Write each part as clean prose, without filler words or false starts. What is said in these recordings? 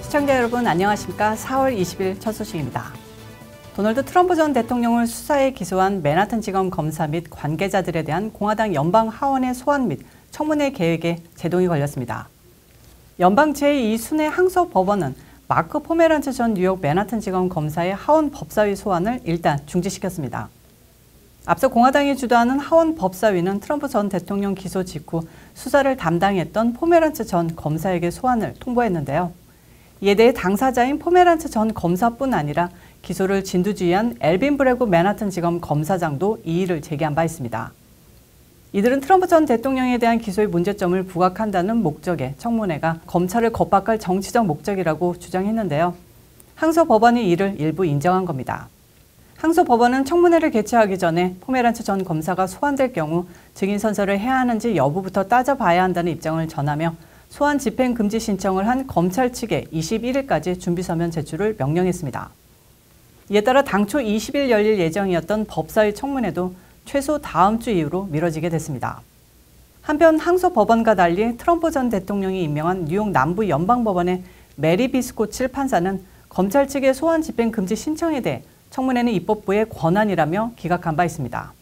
시청자 여러분 안녕하십니까? 4월 20일 첫 소식입니다. 도널드 트럼프 전 대통령을 수사에 기소한 맨하탄지검 검사 및 관계자들에 대한 공화당 연방 하원의 소환 및 청문회 계획에 제동이 걸렸습니다. 연방 제2순회 항소법원은 마크 포메란츠 전 뉴욕 맨하탄지검 검사의 하원 법사위 소환을 일단 중지시켰습니다. 앞서 공화당이 주도하는 하원 법사위는 트럼프 전 대통령 기소 직후 수사를 담당했던 포메란츠 전 검사에게 소환을 통보했는데요. 이에 대해 당사자인 포메란츠 전 검사뿐 아니라 기소를 진두지휘한 엘빈 브레고 맨하탄지검 검사장도 이의를 제기한 바 있습니다. 이들은 트럼프 전 대통령에 대한 기소의 문제점을 부각한다는 목적의 청문회가 검찰을 겁박할 정치적 목적이라고 주장했는데요. 항소법원이 이를 일부 인정한 겁니다. 항소법원은 청문회를 개최하기 전에 포메란츠 전 검사가 소환될 경우 증인 선서를 해야 하는지 여부부터 따져봐야 한다는 입장을 전하며 소환 집행금지 신청을 한 검찰 측에 21일까지 준비서면 제출을 명령했습니다. 이에 따라 당초 20일 열릴 예정이었던 법사위 청문회도 최소 다음 주 이후로 미뤄지게 됐습니다. 한편 항소법원과 달리 트럼프 전 대통령이 임명한 뉴욕 남부 연방법원의 메리 비스코칠 판사는 검찰 측의 소환 집행금지 신청에 대해 청문회는 입법부의 권한이라며 기각한 바 있습니다.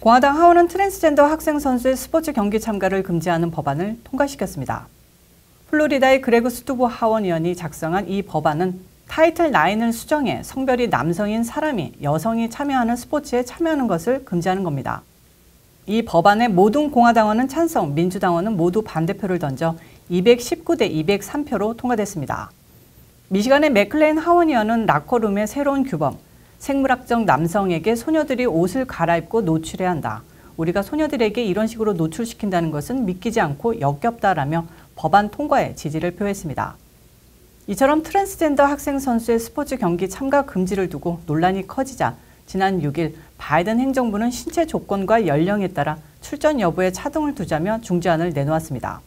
공화당 하원은 트랜스젠더 학생 선수의 스포츠 경기 참가를 금지하는 법안을 통과시켰습니다. 플로리다의 그레그 스투브 하원의원이 작성한 이 법안은 타이틀 9을 수정해 성별이 남성인 사람이 여성이 참여하는 스포츠에 참여하는 것을 금지하는 겁니다. 이 법안에 모든 공화당원은 찬성, 민주당원은 모두 반대표를 던져 219대 203표로 통과됐습니다. 미시간의 맥클레인 하원의원은 라커룸의 새로운 규범, 생물학적 남성에게 소녀들이 옷을 갈아입고 노출해야 한다. 우리가 소녀들에게 이런 식으로 노출시킨다는 것은 믿기지 않고 역겹다라며 법안 통과에 지지를 표했습니다. 이처럼 트랜스젠더 학생 선수의 스포츠 경기 참가 금지를 두고 논란이 커지자 지난 6일 바이든 행정부는 신체 조건과 연령에 따라 출전 여부에 차등을 두자며 중지안을 내놓았습니다.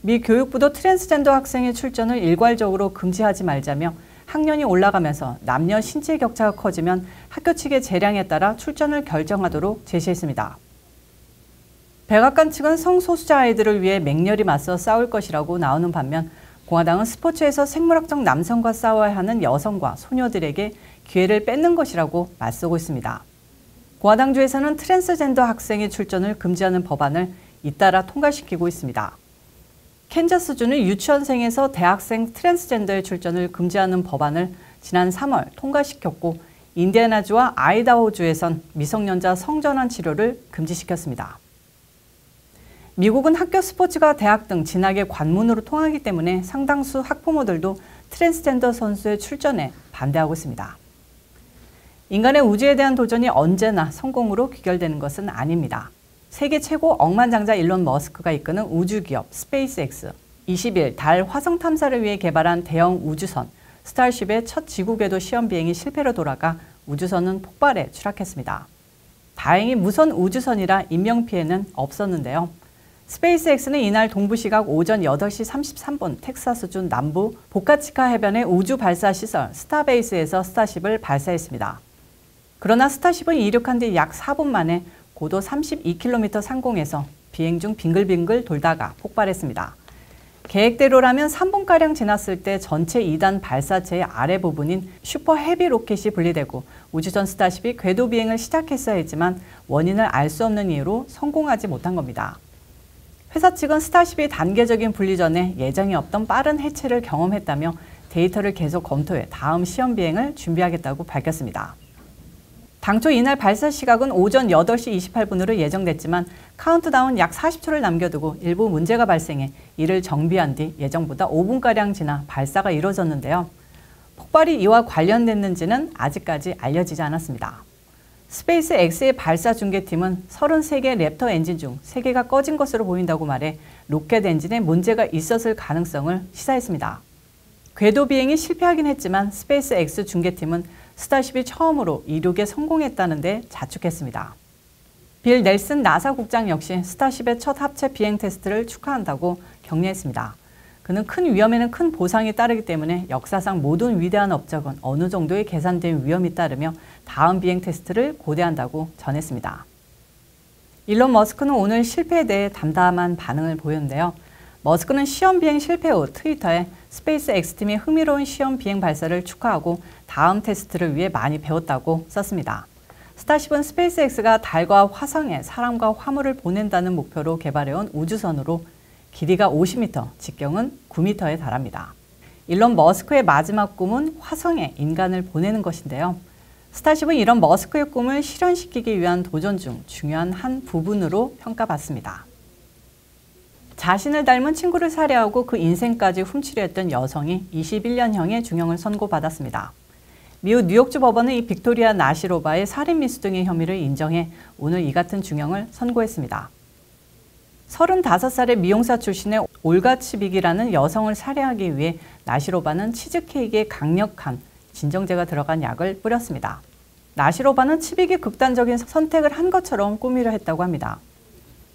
미 교육부도 트랜스젠더 학생의 출전을 일괄적으로 금지하지 말자며 학년이 올라가면서 남녀 신체 격차가 커지면 학교 측의 재량에 따라 출전을 결정하도록 제시했습니다. 백악관 측은 성소수자 아이들을 위해 맹렬히 맞서 싸울 것이라고 나오는 반면 공화당은 스포츠에서 생물학적 남성과 싸워야 하는 여성과 소녀들에게 기회를 뺏는 것이라고 맞서고 있습니다. 공화당주에서는 트랜스젠더 학생의 출전을 금지하는 법안을 잇따라 통과시키고 있습니다. 캔자스주는 유치원생에서 대학생 트랜스젠더의 출전을 금지하는 법안을 지난 3월 통과시켰고 인디애나주와 아이다호주에선 미성년자 성전환 치료를 금지시켰습니다. 미국은 학교 스포츠가 대학 등 진학의 관문으로 통하기 때문에 상당수 학부모들도 트랜스젠더 선수의 출전에 반대하고 있습니다. 인간의 우주에 대한 도전이 언제나 성공으로 귀결되는 것은 아닙니다. 세계 최고 억만장자 일론 머스크가 이끄는 우주기업 스페이스X, 20일 달 화성 탐사를 위해 개발한 대형 우주선 스타쉽의 첫 지구 궤도 시험 비행이 실패로 돌아가 우주선은 폭발해 추락했습니다. 다행히 무선 우주선이라 인명피해는 없었는데요. 스페이스X는 이날 동부 시각 오전 8시 33분 텍사스주 남부 보카치카 해변의 우주 발사 시설 스타베이스에서 스타쉽을 발사했습니다. 그러나 스타쉽은 이륙한 뒤 약 4분 만에 고도 32km 상공에서 비행 중 빙글빙글 돌다가 폭발했습니다. 계획대로라면 3분가량 지났을 때 전체 2단 발사체의 아래 부분인 슈퍼 헤비 로켓이 분리되고 우주선 스타쉽이 궤도 비행을 시작했어야 했지만 원인을 알 수 없는 이유로 성공하지 못한 겁니다. 회사 측은 스타쉽이 단계적인 분리 전에 예정이 없던 빠른 해체를 경험했다며 데이터를 계속 검토해 다음 시험 비행을 준비하겠다고 밝혔습니다. 당초 이날 발사 시각은 오전 8시 28분으로 예정됐지만 카운트다운 약 40초를 남겨두고 일부 문제가 발생해 이를 정비한 뒤 예정보다 5분가량 지나 발사가 이뤄졌는데요. 폭발이 이와 관련됐는지는 아직까지 알려지지 않았습니다. 스페이스 X의 발사 중계팀은 33개 랩터 엔진 중 3개가 꺼진 것으로 보인다고 말해 로켓 엔진에 문제가 있었을 가능성을 시사했습니다. 궤도 비행이 실패하긴 했지만 스페이스 X 중계팀은 스타쉽이 처음으로 이륙에 성공했다는 데 자축했습니다. 빌 넬슨 나사 국장 역시 스타쉽의 첫 합체 비행 테스트를 축하한다고 격려했습니다. 그는 큰 위험에는 큰 보상이 따르기 때문에 역사상 모든 위대한 업적은 어느 정도의 계산된 위험이 따르며 다음 비행 테스트를 고대한다고 전했습니다. 일론 머스크는 오늘 실패에 대해 담담한 반응을 보였는데요. 머스크는 시험 비행 실패 후 트위터에 스페이스 X팀의 흥미로운 시험 비행 발사를 축하하고 다음 테스트를 위해 많이 배웠다고 썼습니다. 스타쉽은 스페이스 X가 달과 화성에 사람과 화물을 보낸다는 목표로 개발해온 우주선으로 길이가 50m, 직경은 9m에 달합니다. 일론 머스크의 마지막 꿈은 화성에 인간을 보내는 것인데요. 스타쉽은 이런 머스크의 꿈을 실현시키기 위한 도전 중 중요한 한 부분으로 평가받습니다. 자신을 닮은 친구를 살해하고 그 인생까지 훔치려 했던 여성이 21년형의 중형을 선고받았습니다. 미국 뉴욕주 법원은 이 빅토리아 나시로바의 살인 미수 등의 혐의를 인정해 오늘 이 같은 중형을 선고했습니다. 35살의 미용사 출신의 올가 치빅이라는 여성을 살해하기 위해 나시로바는 치즈케이크에 강력한 진정제가 들어간 약을 뿌렸습니다. 나시로바는 치빅이 극단적인 선택을 한 것처럼 꾸미려 했다고 합니다.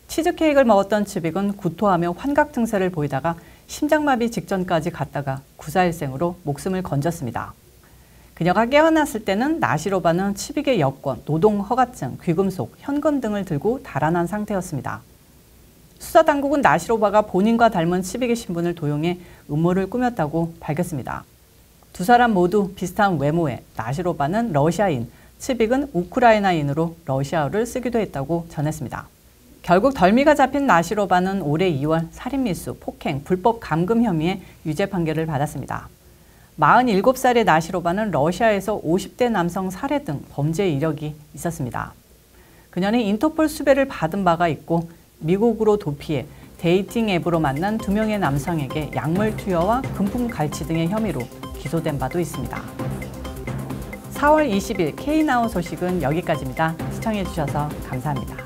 치즈케이크를 먹었던 치빅은 구토하며 환각 증세를 보이다가 심장마비 직전까지 갔다가 구사일생으로 목숨을 건졌습니다. 그녀가 깨어났을 때는 나시로바는 치빅의 여권, 노동 허가증, 귀금속, 현금 등을 들고 달아난 상태였습니다. 수사당국은 나시로바가 본인과 닮은 치빅의 신분을 도용해 음모를 꾸몄다고 밝혔습니다. 두 사람 모두 비슷한 외모에 나시로바는 러시아인, 치빅은 우크라이나인으로 러시아어를 쓰기도 했다고 전했습니다. 결국 덜미가 잡힌 나시로바는 올해 2월 살인미수, 폭행, 불법 감금 혐의에 유죄 판결을 받았습니다. 47살의 나시로바는 러시아에서 50대 남성 살해 등 범죄 이력이 있었습니다. 그녀는 인터폴 수배를 받은 바가 있고 미국으로 도피해 데이팅 앱으로 만난 2명의 남성에게 약물 투여와 금품 갈취 등의 혐의로 기소된 바도 있습니다. 4월 20일 K나우 소식은 여기까지입니다. 시청해주셔서 감사합니다.